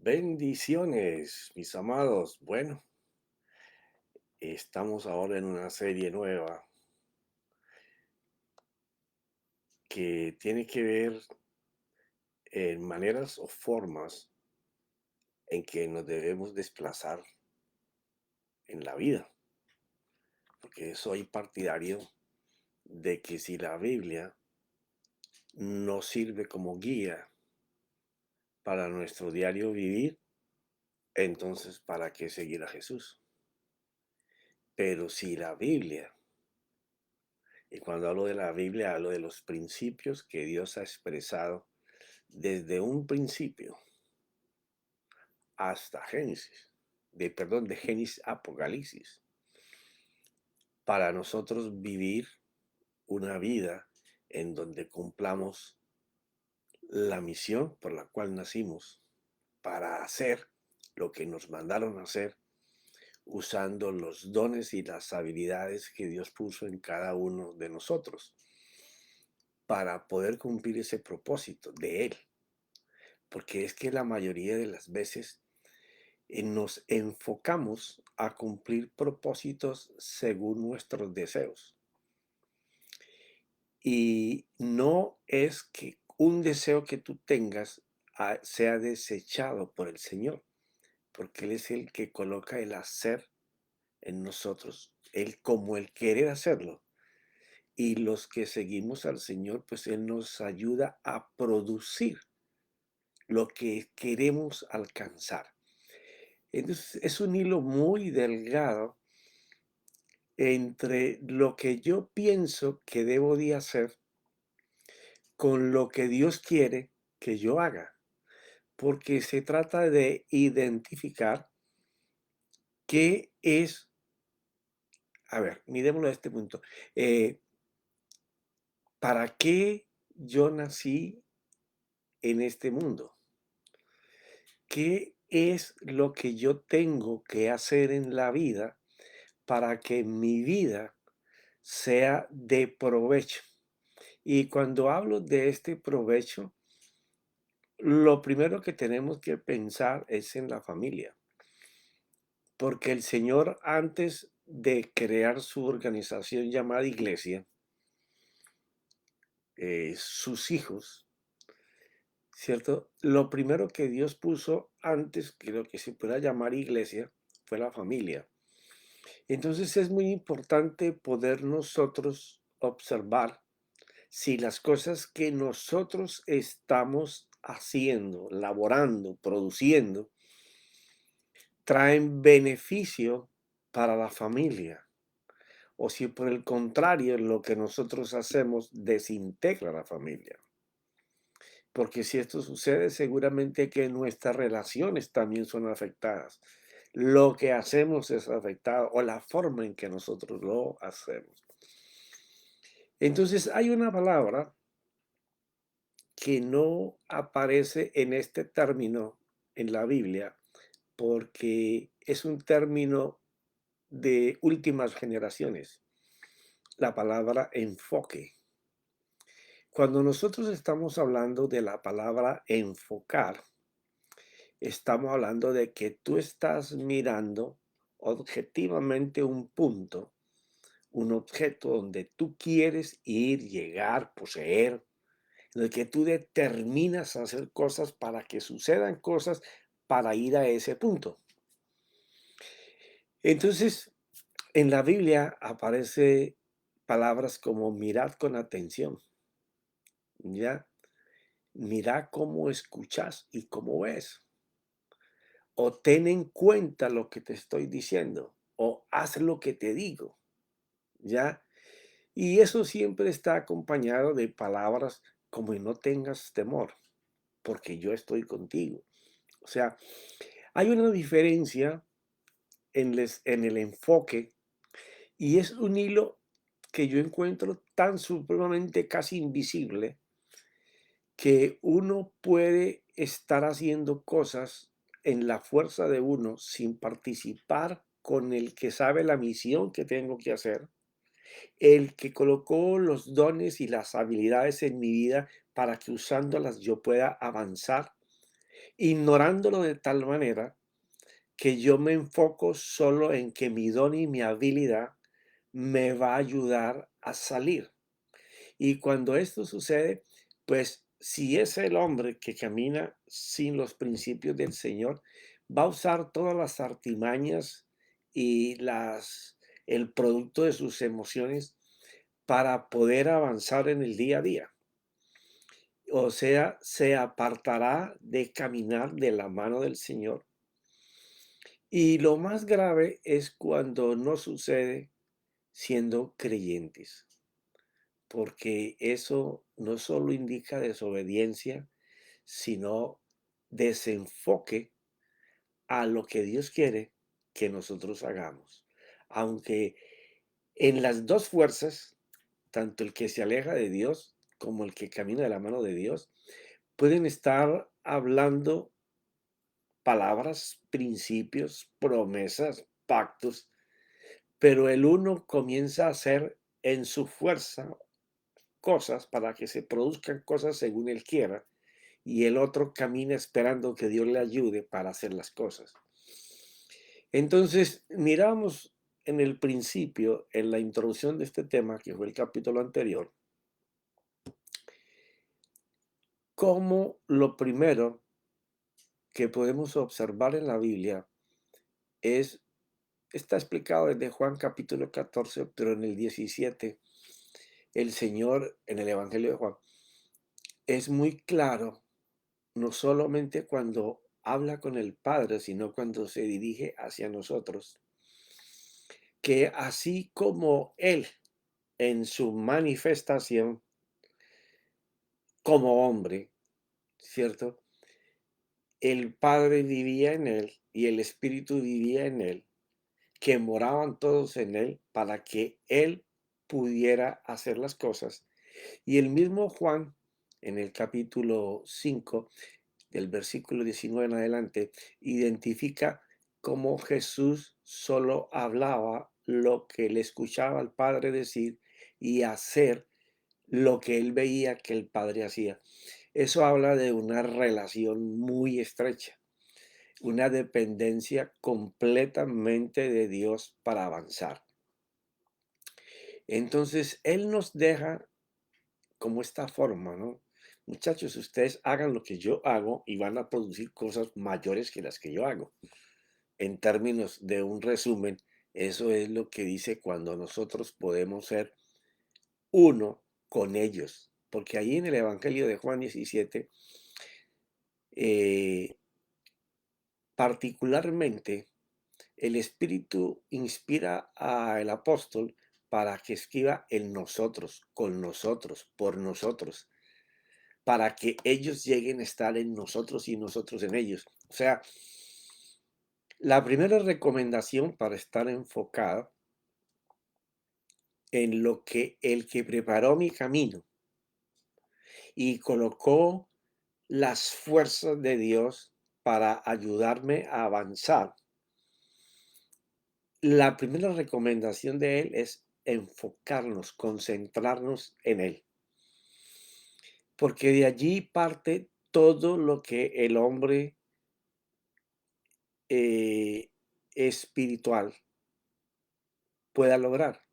Bendiciones, mis amados. Bueno, estamos ahora en una serie nueva que tiene que ver en maneras o formas en que nos debemos desplazar en la vida, porque soy partidario de que si la Biblia nos sirve como guía para nuestro diario vivir, entonces ¿para qué seguir a Jesús? Pero si la Biblia, y cuando hablo de la Biblia, hablo de los principios que Dios ha expresado desde un principio hasta Génesis, de Génesis a Apocalipsis, para nosotros vivir una vida en donde cumplamos la misión por la cual nacimos, para hacer lo que nos mandaron a hacer, usando los dones y las habilidades que Dios puso en cada uno de nosotros, para poder cumplir ese propósito de Él. Porque es que la mayoría de las veces nos enfocamos a cumplir propósitos según nuestros deseos. Y no es que un deseo que tú tengas sea desechado por el Señor, porque Él es el que coloca el hacer en nosotros, Él como el querer hacerlo. Y los que seguimos al Señor, pues Él nos ayuda a producir lo que queremos alcanzar. Entonces es un hilo muy delgado entre lo que yo pienso que debo de hacer con lo que Dios quiere que yo haga, porque se trata de identificar qué es, a ver, miremoslo a este punto, eh, ¿para qué yo nací en este mundo? ¿Qué es lo que yo tengo que hacer en la vida para que mi vida sea de provecho? Y cuando hablo de este provecho, lo primero que tenemos que pensar es en la familia, porque el Señor antes de crear su organización llamada iglesia, sus hijos, ¿cierto? Lo primero que Dios puso antes que lo que se pueda llamar iglesia fue la familia. Entonces es muy importante poder nosotros observar si las cosas que nosotros estamos haciendo, laborando, produciendo, traen beneficio para la familia, o si por el contrario lo que nosotros hacemos desintegra la familia. Porque si esto sucede, seguramente que nuestras relaciones también son afectadas. Lo que hacemos es afectado o la forma en que nosotros lo hacemos. Entonces hay una palabra que no aparece en este término en la Biblia porque es un término de últimas generaciones, la palabra enfoque. Cuando nosotros estamos hablando de la palabra enfocar, estamos hablando de que tú estás mirando objetivamente un punto, un objeto donde tú quieres ir, llegar, poseer, en el que tú determinas hacer cosas para que sucedan cosas para ir a ese punto. Entonces, en la Biblia aparece palabras como mirad con atención, ¿ya? Mirad cómo escuchas y cómo ves. O ten en cuenta lo que te estoy diciendo, o haz lo que te digo, ¿ya? Y eso siempre está acompañado de palabras como no tengas temor, porque yo estoy contigo. O sea, hay una diferencia en el enfoque y es un hilo que yo encuentro tan supremamente casi invisible que uno puede estar haciendo cosas en la fuerza de uno sin participar con el que sabe la misión que tengo que hacer, el que colocó los dones y las habilidades en mi vida para que usándolas yo pueda avanzar. ignorándolo de tal manera que yo me enfoco solo en que mi don y mi habilidad me va a ayudar a salir. Y cuando esto sucede, pues si es el hombre que camina sin los principios del Señor, va a usar todas las artimañas y el producto de sus emociones para poder avanzar en el día a día. O sea, se apartará de caminar de la mano del Señor. Y lo más grave es cuando no sucede siendo creyentes, porque eso no solo indica desobediencia, sino desenfoque a lo que Dios quiere que nosotros hagamos. Aunque en las dos fuerzas, tanto el que se aleja de Dios como el que camina de la mano de Dios, pueden estar hablando palabras, principios, promesas, pactos, pero el uno comienza a hacer en su fuerza cosas para que se produzcan cosas según él quiera, y el otro camina esperando que Dios le ayude para hacer las cosas. Entonces, miramos en el principio, en la introducción de este tema, que fue el capítulo anterior, cómo lo primero que podemos observar en la Biblia es, está explicado desde Juan capítulo 14, pero en el 17, el Señor, en el Evangelio de Juan, es muy claro, no solamente cuando habla con el Padre, sino cuando se dirige hacia nosotros, que así como Él en su manifestación como hombre, ¿cierto? El Padre vivía en Él y el Espíritu vivía en Él, que moraban todos en Él para que Él pudiera hacer las cosas. Y el mismo Juan, en el capítulo 5 del versículo 19 en adelante, identifica cómo Jesús solo hablaba lo que le escuchaba al Padre decir y hacer lo que él veía que el Padre hacía. Eso habla de una relación muy estrecha, una dependencia completamente de Dios para avanzar. Entonces, Él nos deja como esta forma, ¿no? Muchachos, ustedes hagan lo que yo hago y van a producir cosas mayores que las que yo hago. En términos de un resumen, eso es lo que dice cuando nosotros podemos ser uno con ellos. Porque ahí en el Evangelio de Juan 17, eh, particularmente, el Espíritu inspira al apóstol para que escriba en nosotros, con nosotros, por nosotros, para que ellos lleguen a estar en nosotros y nosotros en ellos. O sea, la primera recomendación para estar enfocado en lo que el que preparó mi camino y colocó las fuerzas de Dios para ayudarme a avanzar. La primera recomendación de él es enfocarnos, concentrarnos en él, porque de allí parte todo lo que el hombre eh, espiritual pueda lograr,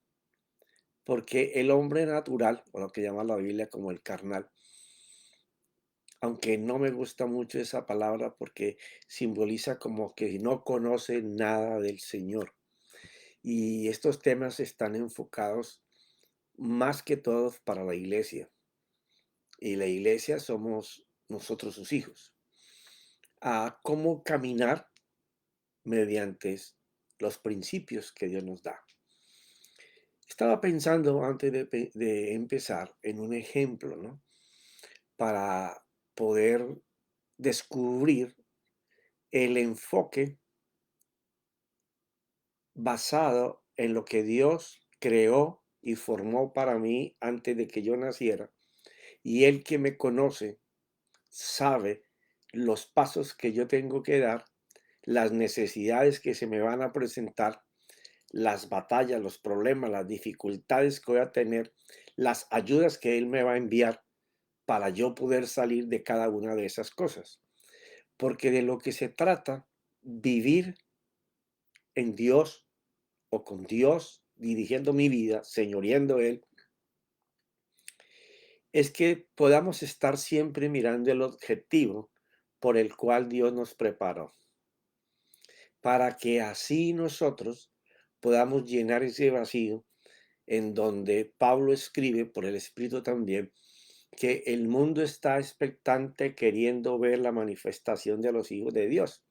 porque el hombre natural, o lo que llama la Biblia como el carnal, aunque no me gusta mucho esa palabra porque simboliza como que no conoce nada del Señor. Y estos temas están enfocados más que todos para la iglesia. Y la iglesia somos nosotros sus hijos. A cómo caminar mediante los principios que Dios nos da. Estaba pensando antes de empezar en un ejemplo, ¿no? Para poder descubrir el enfoque basado en lo que Dios creó y formó para mí antes de que yo naciera. Y Él que me conoce sabe los pasos que yo tengo que dar, las necesidades que se me van a presentar, las batallas, los problemas, las dificultades que voy a tener, las ayudas que Él me va a enviar para yo poder salir de cada una de esas cosas. porque de lo que se trata, vivir en Dios o con Dios, dirigiendo mi vida, señoreando Él, es que podamos estar siempre mirando el objetivo por el cual Dios nos preparó, para que así nosotros podamos llenar ese vacío en donde Pablo escribe por el Espíritu también que el mundo está expectante queriendo ver la manifestación de los hijos de Dios.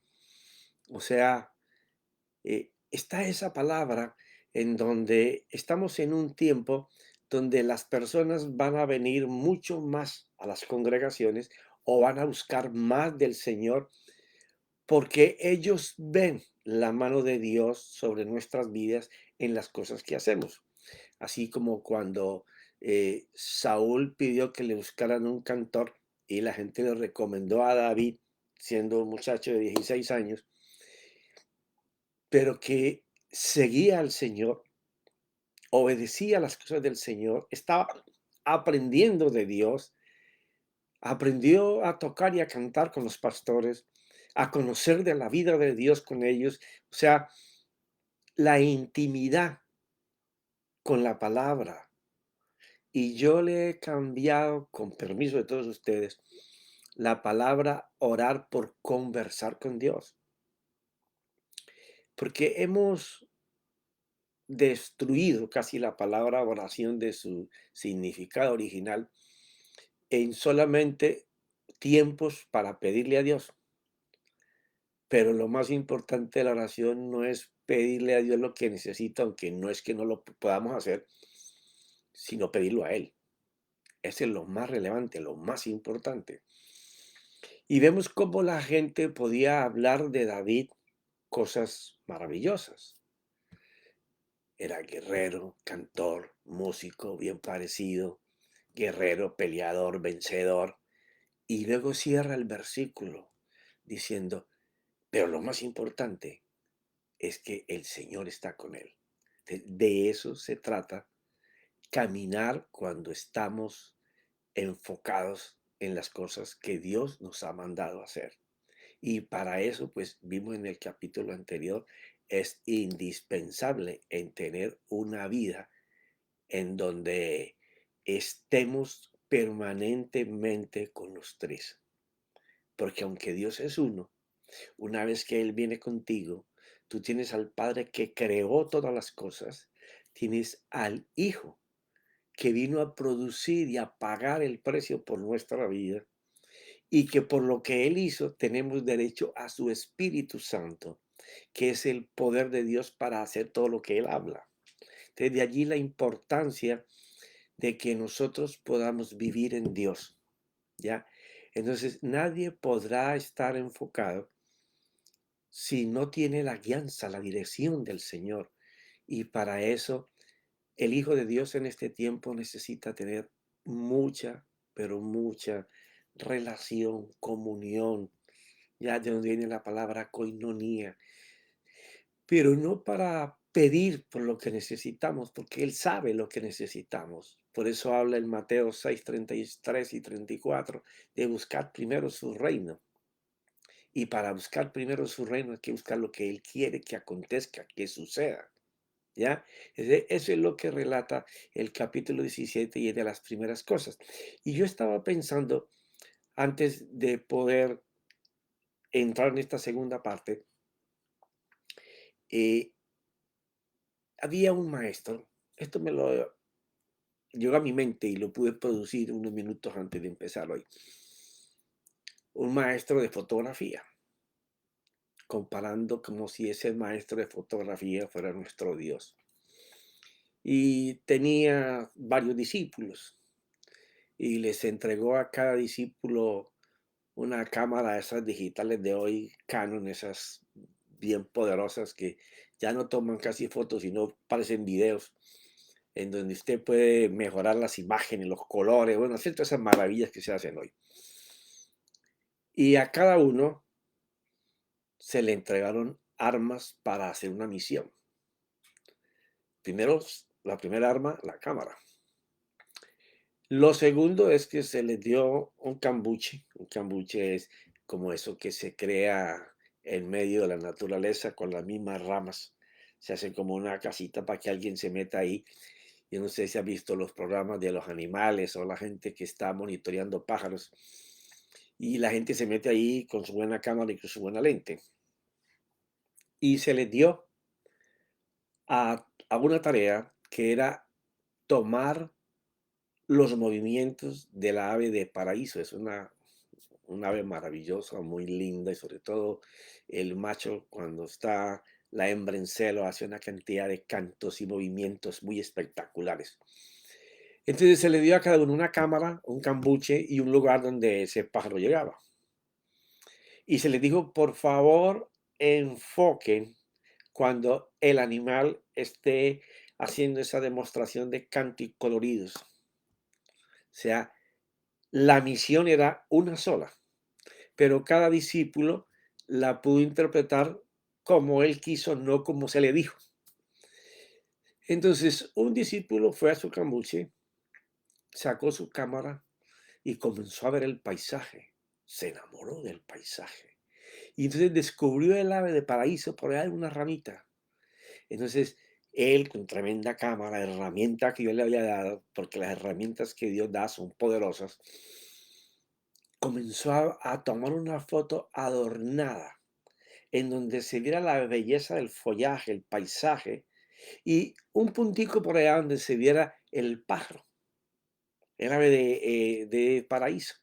O sea, está esa palabra en donde estamos en un tiempo donde las personas van a venir mucho más a las congregaciones o van a buscar más del Señor porque ellos ven la mano de Dios sobre nuestras vidas en las cosas que hacemos. Así como cuando Saúl pidió que le buscaran un cantor y la gente le recomendó a David, siendo un muchacho de 16 años, pero que seguía al Señor, obedecía las cosas del Señor, estaba aprendiendo de Dios, aprendió a tocar y a cantar con los pastores, a conocer de la vida de Dios con ellos, o sea, la intimidad con la palabra. Y yo le he cambiado, con permiso de todos ustedes, la palabra orar por conversar con Dios, porque hemos destruido casi la palabra oración de su significado original en solamente tiempos para pedirle a Dios. Pero lo más importante de la oración no es pedirle a Dios lo que necesita, aunque no es que no lo podamos hacer, sino pedirlo a Él. Ese es lo más relevante, lo más importante. Y vemos cómo la gente podía hablar de David cosas maravillosas. Era guerrero, cantor, músico, bien parecido, guerrero, peleador, vencedor. Y luego cierra el versículo diciendo, pero lo más importante es que el Señor está con él. De eso se trata, caminar cuando estamos enfocados en las cosas que Dios nos ha mandado hacer. Y para eso, pues vimos en el capítulo anterior, es indispensable en tener una vida en donde estemos permanentemente con los tres. Porque aunque Dios es uno, una vez que Él viene contigo, tú tienes al Padre que creó todas las cosas, tienes al Hijo que vino a producir y a pagar el precio por nuestra vida y que por lo que Él hizo tenemos derecho a su Espíritu Santo, que es el poder de Dios para hacer todo lo que Él habla. Entonces, de allí la importancia de que nosotros podamos vivir en Dios, ¿ya? Entonces, nadie podrá estar enfocado si no tiene la guianza, la dirección del Señor. Y para eso, el Hijo de Dios en este tiempo necesita tener mucha, pero mucha relación, comunión, ya de donde viene la palabra koinonía, pero no para pedir por lo que necesitamos, porque Él sabe lo que necesitamos. Por eso habla en Mateo 6:33 y 34 de buscar primero su reino. Y para buscar primero su reino hay que buscar lo que Él quiere que acontezca, que suceda. ¿Ya? Eso es lo que relata el capítulo 17 y es de las primeras cosas. Y yo estaba pensando, antes de poder entrar en esta segunda parte, eh, había un maestro, esto me lo llegó a mi mente y lo pude producir unos minutos antes de empezar hoy, un maestro de fotografía, comparando como si ese maestro de fotografía fuera nuestro Dios. Y tenía varios discípulos y les entregó a cada discípulo una cámara de esas digitales de hoy, Canon, esas bien poderosas que ya no toman casi fotos, sino parecen videos, en donde usted puede mejorar las imágenes, los colores, bueno, hacer todas esas maravillas que se hacen hoy. Y a cada uno se le entregaron armas para hacer una misión. Primero, la primera arma, la cámara. Lo segundo es que se les dio un cambuche. Un cambuche es como eso que se crea en medio de la naturaleza con las mismas ramas. Se hace como una casita para que alguien se meta ahí. Yo no sé si ha visto los programas de los animales o la gente que está monitoreando pájaros. Y la gente se mete ahí con su buena cámara y con su buena lente. Y se les dio a una tarea que era tomar los movimientos de la ave de paraíso. Es un ave maravillosa, muy linda y sobre todo el macho cuando está la hembra en celo hace una cantidad de cantos y movimientos muy espectaculares. Entonces se le dio a cada uno una cámara, un cambuche y un lugar donde ese pájaro llegaba. Y se les dijo, por favor, enfoquen cuando el animal esté haciendo esa demostración de canto y coloridos. O sea, la misión era una sola, pero cada discípulo la pudo interpretar como él quiso, no como se le dijo. Entonces, un discípulo fue a su cambuche, sacó su cámara y comenzó a ver el paisaje. Se enamoró del paisaje. Y entonces descubrió el ave de paraíso por ahí en una ramita. Entonces, él con tremenda cámara, herramienta que Dios le había dado, porque las herramientas que Dios da son poderosas, comenzó a tomar una foto adornada en donde se viera la belleza del follaje, el paisaje, y un puntico por allá donde se viera el pájaro, el ave de paraíso.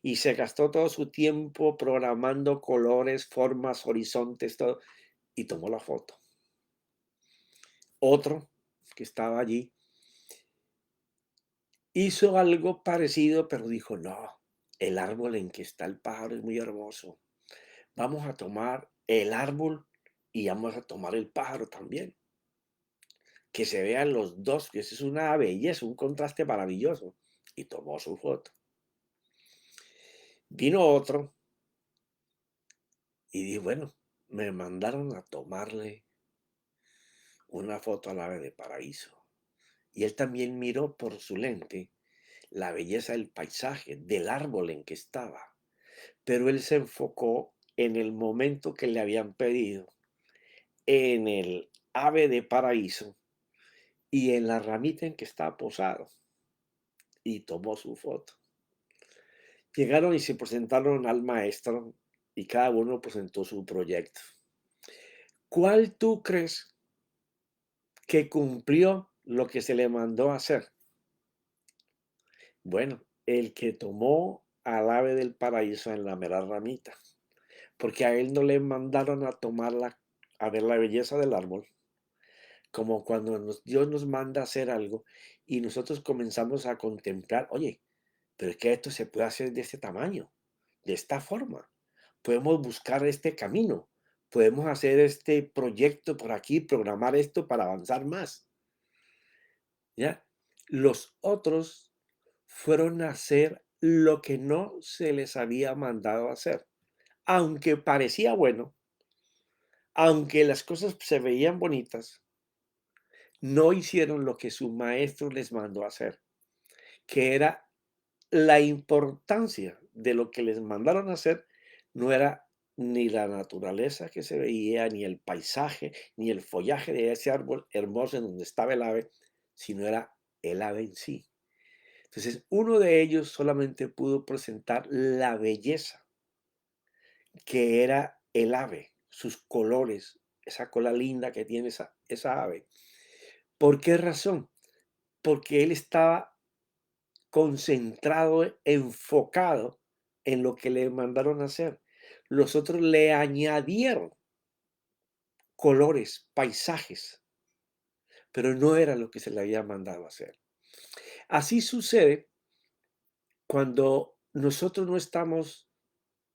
Y se gastó todo su tiempo programando colores, formas, horizontes, todo, y tomó la foto. Otro que estaba allí hizo algo parecido, pero dijo, no, el árbol en que está el pájaro es muy hermoso. Vamos a tomar el árbol y vamos a tomar el pájaro también. Que se vean los dos, que eso es una belleza, un contraste maravilloso. Y tomó su foto. Vino otro y dijo, bueno, me mandaron a tomarle una foto al ave de paraíso. Y él también miró por su lente la belleza del paisaje, del árbol en que estaba. Pero él se enfocó en el momento que le habían pedido, en el ave de paraíso y en la ramita en que estaba posado. Y tomó su foto. Llegaron y se presentaron al maestro y cada uno presentó su proyecto. ¿Cuál tú crees que cumplió lo que se le mandó a hacer? Bueno, el que tomó al ave del paraíso en la mera ramita, porque a él no le mandaron a tomarla, a ver la belleza del árbol, como cuando Dios nos manda a hacer algo y nosotros comenzamos a contemplar, oye, pero es que esto se puede hacer de este tamaño, de esta forma. Podemos buscar este camino, podemos hacer este proyecto por aquí, programar esto para avanzar más, ¿ya? Los otros fueron a hacer lo que no se les había mandado hacer. Aunque parecía bueno, aunque las cosas se veían bonitas, no hicieron lo que su maestro les mandó a hacer, que era la importancia de lo que les mandaron a hacer, no era ni la naturaleza que se veía, ni el paisaje, ni el follaje de ese árbol hermoso en donde estaba el ave, sino era el ave en sí. Entonces, uno de ellos solamente pudo presentar la belleza que era el ave, sus colores, esa cola linda que tiene esa ave. ¿Por qué razón? Porque él estaba concentrado, enfocado en lo que le mandaron a hacer. Los otros le añadieron colores, paisajes, pero no era lo que se le había mandado a hacer. Así sucede cuando nosotros no estamos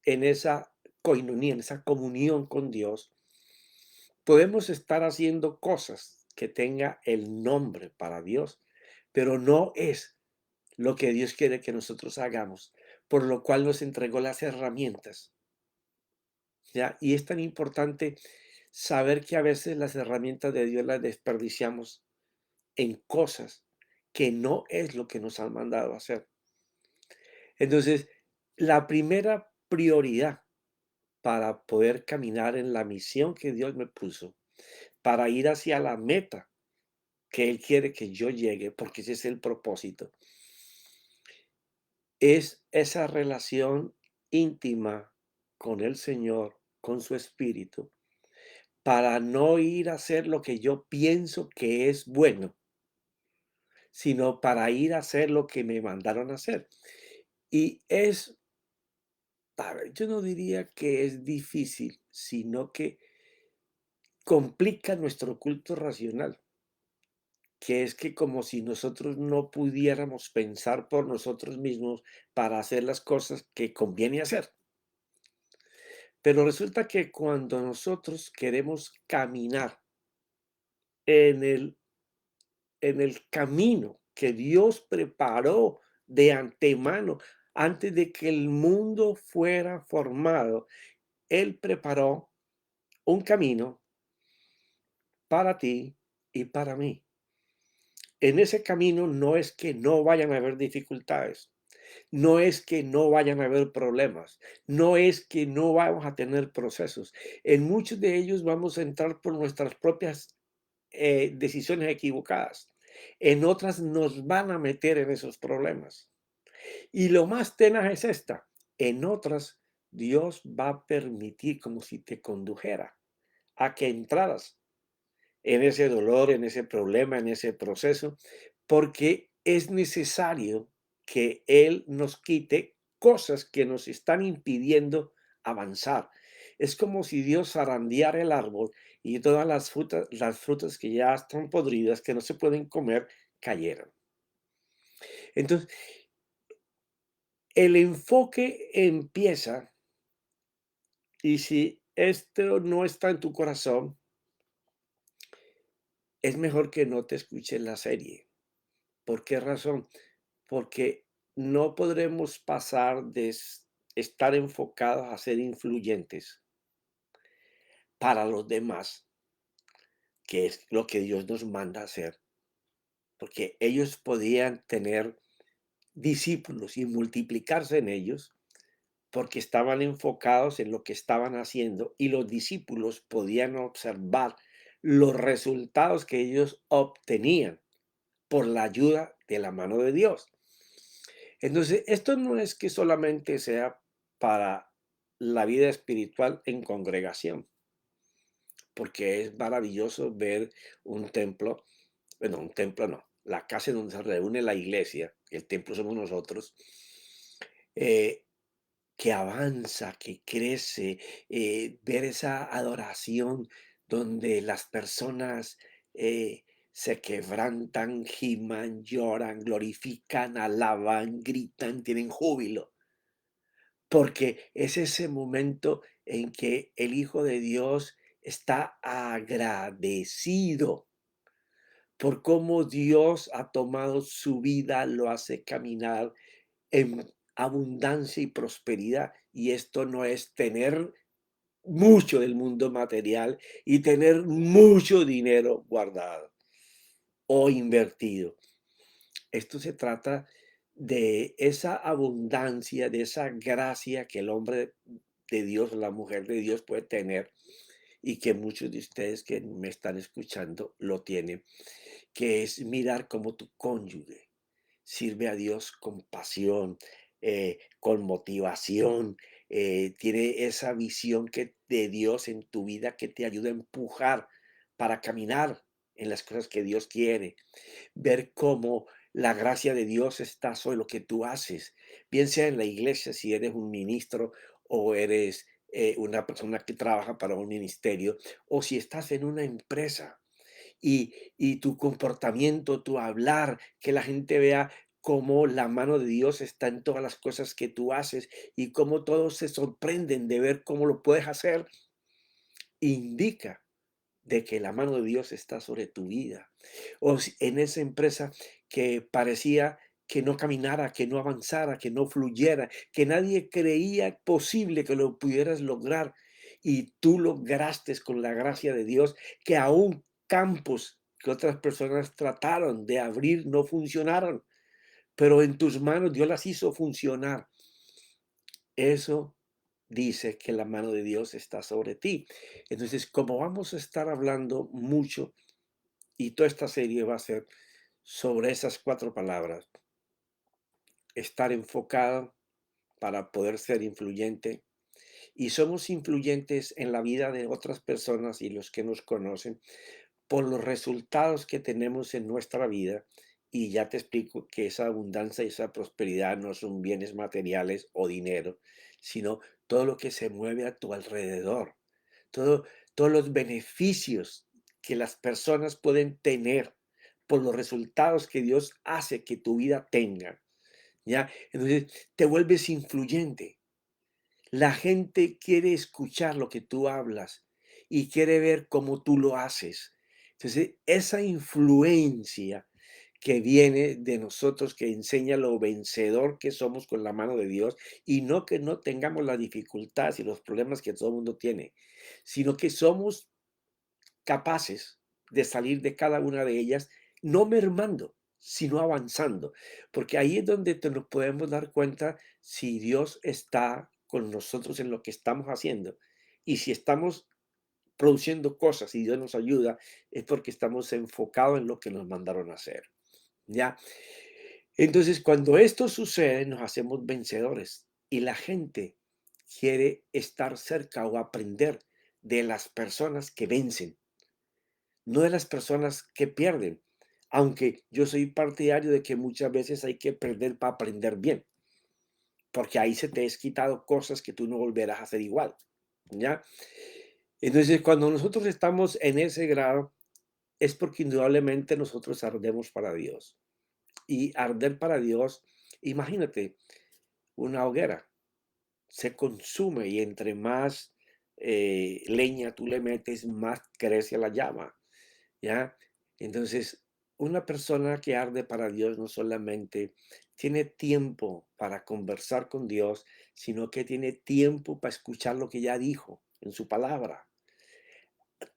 en esa coinonía, en esa comunión con Dios. Podemos estar haciendo cosas que tenga el nombre para Dios, pero no es lo que Dios quiere que nosotros hagamos, por lo cual nos entregó las herramientas, ¿ya? Y es tan importante saber que a veces las herramientas de Dios las desperdiciamos en cosas que no es lo que nos han mandado a hacer. Entonces, la primera prioridad para poder caminar en la misión que Dios me puso, para ir hacia la meta que Él quiere que yo llegue, porque ese es el propósito. Es esa relación íntima con el Señor, con su Espíritu, para no ir a hacer lo que yo pienso que es bueno, sino para ir a hacer lo que me mandaron a hacer. Y es, a ver, yo no diría que es difícil, sino que complica nuestro culto racional, que es que como si nosotros no pudiéramos pensar por nosotros mismos para hacer las cosas que conviene hacer. Pero resulta que cuando nosotros queremos caminar en el camino que Dios preparó de antemano, antes de que el mundo fuera formado, Él preparó un camino para ti y para mí. En ese camino no es que no vayan a haber dificultades, no es que no vayan a haber problemas, no es que no vamos a tener procesos. En muchos de ellos vamos a entrar por nuestras propias decisiones equivocadas. En otras nos van a meter en esos problemas. Y lo más tenaz es esta. En otras, Dios va a permitir como si te condujera a que entraras en ese dolor, en ese problema, en ese proceso, porque es necesario que Él nos quite cosas que nos están impidiendo avanzar. Es como si Dios zarandeara el árbol y todas las frutas que ya están podridas, que no se pueden comer, cayeran. Entonces, el enfoque empieza, y si esto no está en tu corazón, es mejor que no te escuches la serie. ¿Por qué razón? Porque no podremos pasar de estar enfocados a ser influyentes para los demás, que es lo que Dios nos manda a hacer, porque ellos podían tener discípulos y multiplicarse en ellos porque estaban enfocados en lo que estaban haciendo y los discípulos podían observar los resultados que ellos obtenían por la ayuda de la mano de Dios. Entonces, esto no es que solamente sea para la vida espiritual en congregación, porque es maravilloso ver un templo, bueno, un templo no, la casa en donde se reúne la iglesia, el templo somos nosotros, eh, que avanza, que crece, ver esa adoración donde las personas se quebrantan, giman, lloran, glorifican, alaban, gritan, tienen júbilo, porque es ese momento en que el Hijo de Dios está agradecido por cómo Dios ha tomado su vida, lo hace caminar en abundancia y prosperidad. Y esto no es tener mucho del mundo material y tener mucho dinero guardado o invertido. Esto se trata de esa abundancia, de esa gracia que el hombre de Dios, la mujer de Dios puede tener y que muchos de ustedes que me están escuchando lo tienen, que es mirar cómo tu cónyuge sirve a Dios con pasión, con motivación, tiene esa visión de Dios en tu vida que te ayuda a empujar para caminar en las cosas que Dios quiere. Ver cómo la gracia de Dios está sobre lo que tú haces, bien sea en la iglesia, si eres un ministro o eres una persona que trabaja para un ministerio, o si estás en una empresa y tu comportamiento, tu hablar, que la gente vea cómo la mano de Dios está en todas las cosas que tú haces y cómo todos se sorprenden de ver cómo lo puedes hacer, indica de que la mano de Dios está sobre tu vida. O si en esa empresa que parecía que no caminara, que no avanzara, que no fluyera, que nadie creía posible que lo pudieras lograr y tú lograste con la gracia de Dios que aún campos que otras personas trataron de abrir no funcionaron, pero en tus manos Dios las hizo funcionar. Eso dice que la mano de Dios está sobre ti. Entonces, como vamos a estar hablando mucho y toda esta serie va a ser sobre esas 4 palabras, estar enfocado para poder ser influyente, y somos influyentes en la vida de otras personas y los que nos conocen por los resultados que tenemos en nuestra vida. Y ya te explico que esa abundancia y esa prosperidad no son bienes materiales o dinero, sino todo lo que se mueve a tu alrededor, todo, todos los beneficios que las personas pueden tener por los resultados que Dios hace que tu vida tenga. ¿Ya? Entonces te vuelves influyente. La gente quiere escuchar lo que tú hablas y quiere ver cómo tú lo haces. Entonces, esa influencia que viene de nosotros, que enseña lo vencedor que somos con la mano de Dios, y no que no tengamos las dificultades y los problemas que todo el mundo tiene, sino que somos capaces de salir de cada una de ellas, no mermando, sino avanzando, porque ahí es donde nos podemos dar cuenta si Dios está con nosotros en lo que estamos haciendo. Y si estamos produciendo cosas y Dios nos ayuda, es porque estamos enfocados en lo que nos mandaron a hacer. ¿Ya? Entonces, cuando esto sucede, nos hacemos vencedores y la gente quiere estar cerca o aprender de las personas que vencen, no de las personas que pierden, aunque yo soy partidario de que muchas veces hay que perder para aprender bien, porque ahí se te es quitado cosas que tú no volverás a hacer igual, ¿ya? Entonces, cuando nosotros estamos en ese grado, es porque indudablemente nosotros ardemos para Dios. Y arder para Dios, imagínate, una hoguera se consume y entre más leña tú le metes, más crece la llama. ¿Ya? Entonces, una persona que arde para Dios no solamente tiene tiempo para conversar con Dios, sino que tiene tiempo para escuchar lo que ya dijo en su palabra.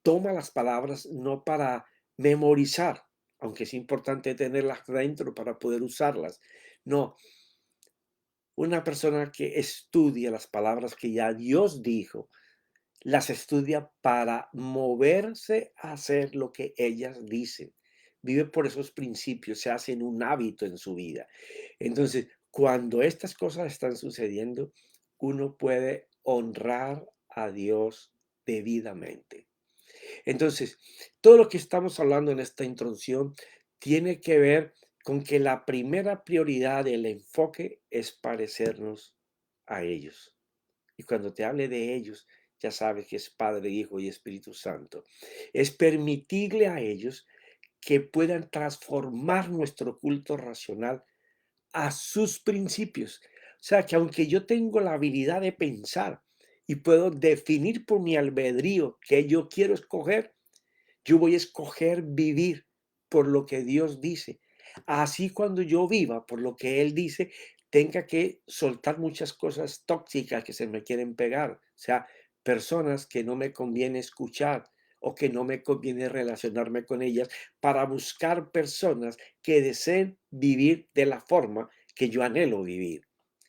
Toma las palabras no para memorizar, aunque es importante tenerlas dentro para poder usarlas. No, una persona que estudia las palabras que ya Dios dijo, las estudia para moverse a hacer lo que ellas dicen. Vive por esos principios, se hacen un hábito en su vida. Entonces, cuando estas cosas están sucediendo, uno puede honrar a Dios debidamente. Entonces, todo lo que estamos hablando en esta introducción tiene que ver con que la primera prioridad del enfoque es parecernos a ellos. Y cuando te hable de ellos, ya sabes que es Padre, Hijo y Espíritu Santo. Es permitirle a ellos que puedan transformar nuestro culto racional a sus principios. O sea, que aunque yo tengo la habilidad de pensar y puedo definir por mi albedrío que yo quiero escoger, yo voy a escoger vivir por lo que Dios dice. Así cuando yo viva por lo que Él dice, tenga que soltar muchas cosas tóxicas que se me quieren pegar. O sea, personas que no me conviene escuchar o que no me conviene relacionarme con ellas para buscar personas que deseen vivir de la forma que yo anhelo vivir.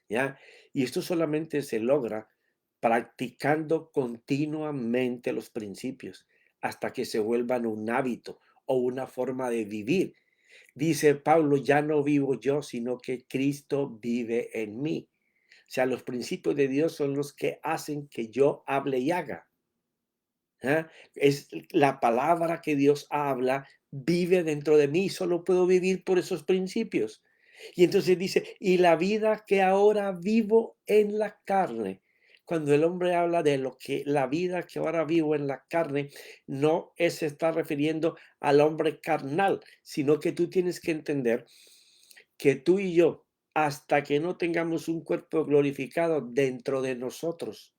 ¿Ya? Y esto solamente se logra practicando continuamente los principios hasta que se vuelvan un hábito o una forma de vivir. Dice Pablo, ya no vivo yo, sino que Cristo vive en mí. O sea, los principios de Dios son los que hacen que yo hable y haga. ¿Ah? Es la palabra que Dios habla, vive dentro de mí, solo puedo vivir por esos principios. Y entonces dice, y la vida que ahora vivo en la carne. Cuando el hombre habla de lo que la vida que ahora vivo en la carne, no se está refiriendo al hombre carnal, sino que tú tienes que entender que tú y yo, hasta que no tengamos un cuerpo glorificado dentro de nosotros,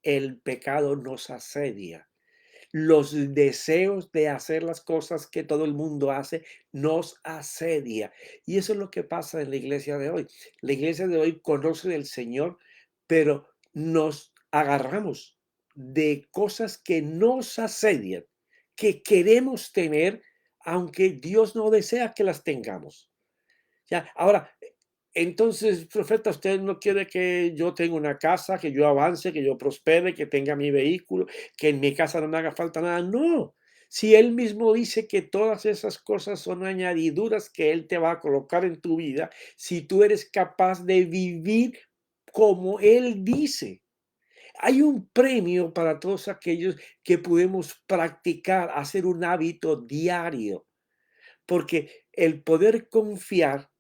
el pecado nos asedia, los deseos de hacer las cosas que todo el mundo hace nos asedia. Y eso es lo que pasa en la iglesia de hoy. La iglesia de hoy conoce del Señor, pero nos agarramos de cosas que nos asedian, que queremos tener, aunque Dios no desea que las tengamos. Ya, ahora, entonces, profeta, usted no quiere que yo tenga una casa, que yo avance, que yo prospere, que tenga mi vehículo, que en mi casa no me haga falta nada. No, si él mismo dice que todas esas cosas son añadiduras que él te va a colocar en tu vida, si tú eres capaz de vivir como él dice. Hay un premio para todos aquellos que podemos practicar, hacer un hábito diario, porque el poder confiar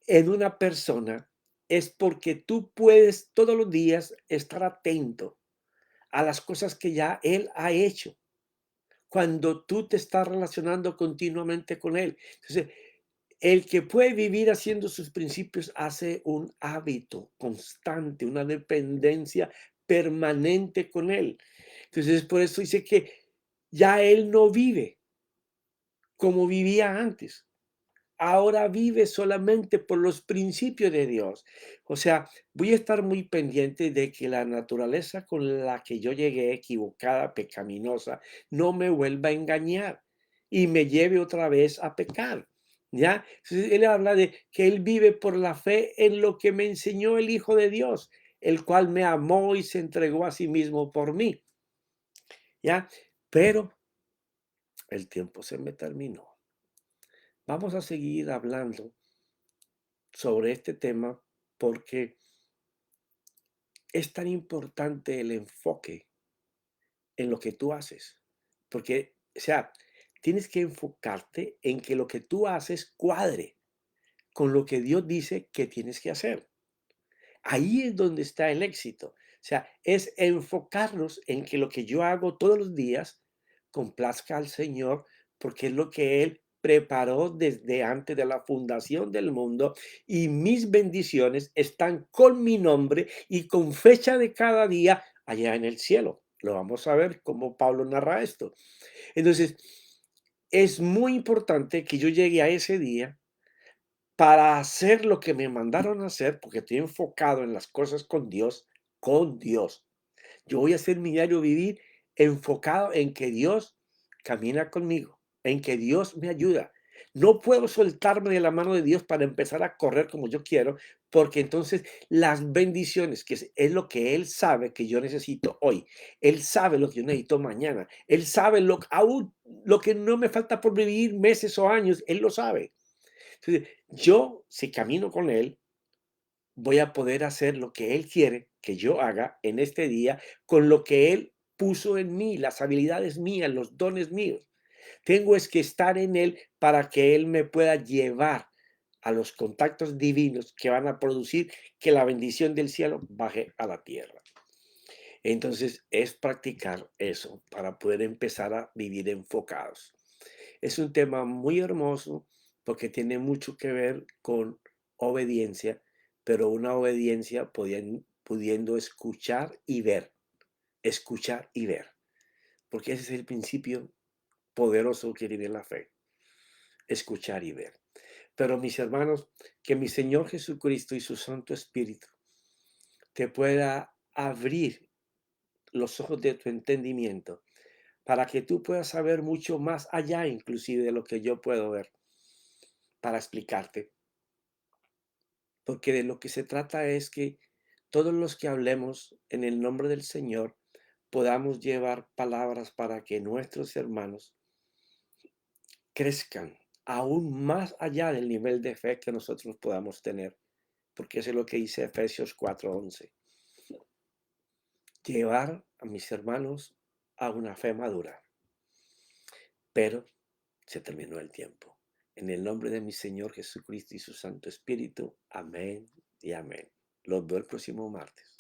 en una persona es porque tú puedes todos los días estar atento a las cosas que ya él ha hecho cuando tú te estás relacionando continuamente con él. Entonces, el que puede vivir haciendo sus principios hace un hábito constante, una dependencia permanente con él. Entonces, por eso dice que ya él no vive como vivía antes. Ahora vive solamente por los principios de Dios. O sea, voy a estar muy pendiente de que la naturaleza con la que yo llegué equivocada, pecaminosa, no me vuelva a engañar y me lleve otra vez a pecar. ¿Ya? Entonces, él habla de que él vive por la fe en lo que me enseñó el Hijo de Dios, el cual me amó y se entregó a sí mismo por mí. ¿Ya? Pero el tiempo se me terminó. Vamos a seguir hablando sobre este tema porque es tan importante el enfoque en lo que tú haces. Porque, o sea, tienes que enfocarte en que lo que tú haces cuadre con lo que Dios dice que tienes que hacer. Ahí es donde está el éxito. O sea, es enfocarnos en que lo que yo hago todos los días complazca al Señor, porque es lo que Él preparó desde antes de la fundación del mundo y mis bendiciones están con mi nombre y con fecha de cada día allá en el cielo. Lo vamos a ver cómo Pablo narra esto. Entonces, es muy importante que yo llegue a ese día para hacer lo que me mandaron a hacer, porque estoy enfocado en las cosas con Dios, con Dios. Yo voy a hacer mi diario vivir enfocado en que Dios camina conmigo, en que Dios me ayuda. No puedo soltarme de la mano de Dios para empezar a correr como yo quiero, porque entonces las bendiciones, que es lo que Él sabe que yo necesito hoy, Él sabe lo que yo necesito mañana, Él sabe aún lo que no me falta por vivir meses o años, Él lo sabe. Entonces, yo, si camino con Él, voy a poder hacer lo que Él quiere que yo haga en este día con lo que Él puso en mí, las habilidades mías, los dones míos. Tengo es que estar en Él para que Él me pueda llevar a los contactos divinos que van a producir que la bendición del cielo baje a la tierra. Entonces, es practicar eso para poder empezar a vivir enfocados. Es un tema muy hermoso porque tiene mucho que ver con obediencia, pero una obediencia pudiendo escuchar y ver, porque ese es el principio poderoso que tiene la fe, escuchar y ver. Pero mis hermanos, que mi Señor Jesucristo y su Santo Espíritu te pueda abrir los ojos de tu entendimiento para que tú puedas saber mucho más allá inclusive de lo que yo puedo ver para explicarte. Porque de lo que se trata es que todos los que hablemos en el nombre del Señor podamos llevar palabras para que nuestros hermanos crezcan aún más allá del nivel de fe que nosotros podamos tener. Porque eso es lo que dice Efesios 4:11. Llevar a mis hermanos a una fe madura. Pero se terminó el tiempo. En el nombre de mi Señor Jesucristo y su Santo Espíritu. Amén y amén. Los veo el próximo martes.